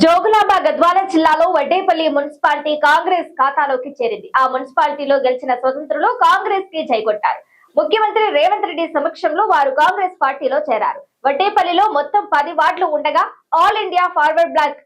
జోగులాంబ గద్వాల జిల్లాలో వడ్డేపల్లి మున్సిపాలిటీ కాంగ్రెస్ ఖాతాలోకి చేరింది. ఆ మున్సిపాలిటీలో గెలిచిన స్వతంత్రులు కాంగ్రెస్ కి జైకొట్టారు. ముఖ్యమంత్రి రేవంత్ రెడ్డి సమక్షంలో వారు కాంగ్రెస్ పార్టీలో చేరారు. వడ్డేపల్లిలో మొత్తం 10 వార్డులు ఉండగా ఆల్ ఇండియా ఫార్వర్డ్ బ్లాక్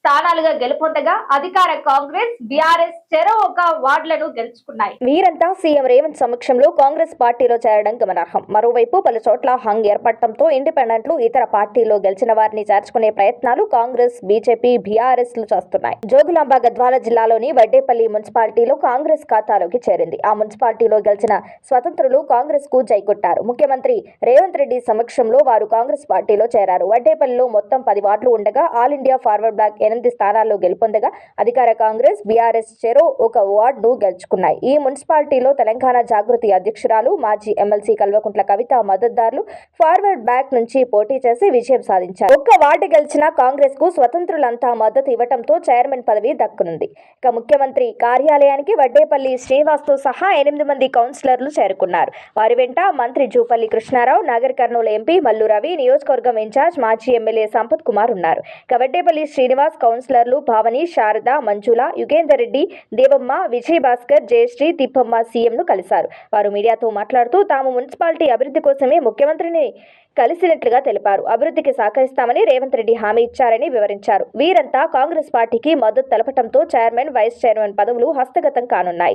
స్థానాలుగా గెలుపొందగా అధికార కాంగ్రెస్, బీఆర్ఎస్ చెరో ఒక వార్డులను గెలుచుకున్నాయి. వీరంతా సీఎం రేవంత్ సమక్షంలో కాంగ్రెస్ పార్టీలో చేరడం గమనార్హం. మరోవైపు పలు చోట్ల హంగ్ ఏర్పడటంతో ఇండిపెండెంట్లు ఇతర పార్టీల్లో గెలిచిన వారిని చేర్చుకునే ప్రయత్నాలు కాంగ్రెస్, బీజేపీ, బీఆర్ఎస్ లు చేస్తున్నాయి. జోగులాంబ గద్వాల జిల్లాలోని వడ్డేపల్లి మున్సిపాలిటీలో కాంగ్రెస్ ఖాతాలోకి చేరింది. ఆ మున్సిపాలిటీలో గెలిచిన స్వతంత్రులు కాంగ్రెస్ కు జైకొట్టారు. ముఖ్యమంత్రి రేవంత్ రెడ్డి సమక్షంలో వారు కాంగ్రెస్ పార్టీలో చేరారు. వడ్డేపల్లిలో మొత్తం 10 వార్డులు ఉండగా ఆల్ ఇండియా ఫార్వర్డ్ బ్లాక్ 8 స్థానాల్లో గెలుపొందగా అధికార కాంగ్రెస్, బీఆర్ఎస్ చెరో ఒక వార్డును గెలుచుకున్నాయి. ఈ మున్సిపాలిటీలో తెలంగాణ జాగృతి అధ్యక్షురాలు, మాజీ ఎమ్మెల్సీ కల్వకుంట్ల కవిత మద్దతుదారులు ఫార్వర్డ్ బ్లాక్ నుంచి పోటీ చేసి విజయం సాధించారు. ఒక్క వార్డు గెలిచిన కాంగ్రెస్ కు స్వతంత్రులంతా మద్దతు ఇవ్వడంతో చైర్మన్ పదవి దక్కనుంది. ఇక ముఖ్యమంత్రి కార్యాలయానికి వడ్డేపల్లి శ్రీనివాస్ తో సహా 8 మంది కౌన్సిలర్లు చేరుకున్నారు. వారి వెంట మంత్రి జూపల్లి కృష్ణారావు, నాగర్ కర్నూలు ఎంపీ మల్లు రవి, నియోజకవర్గం ఇన్ఛార్జ్ మాజీ ఎమ్మెల్యే సంపత్ కుమార్ ఉన్నారు. ఇక వడ్డేపల్లి శ్రీనివాస్ కౌన్సిలర్లు భావని, శారద, మంజుల, యుగేందర్ రెడ్డి, దేవమ్మ, విజయ్ భాస్కర్, జయశ్రీ, తిప్పమ్మ సీఎంను కలిశారు. వారు మీడియాతో మాట్లాడుతూ తాము మున్సిపాలిటీ అభివృద్ధి కోసమే ముఖ్యమంత్రిని కలిసినట్లుగా తెలిపారు. అభివృద్ధికి సహకరిస్తామని రేవంత్ రెడ్డి హామీ ఇచ్చారని వివరించారు. వీరంతా కాంగ్రెస్ పార్టీకి మద్దతు తెలపడంతో చైర్మన్, వైస్ చైర్మన్ పదవులు హస్తగతం కానున్నాయి.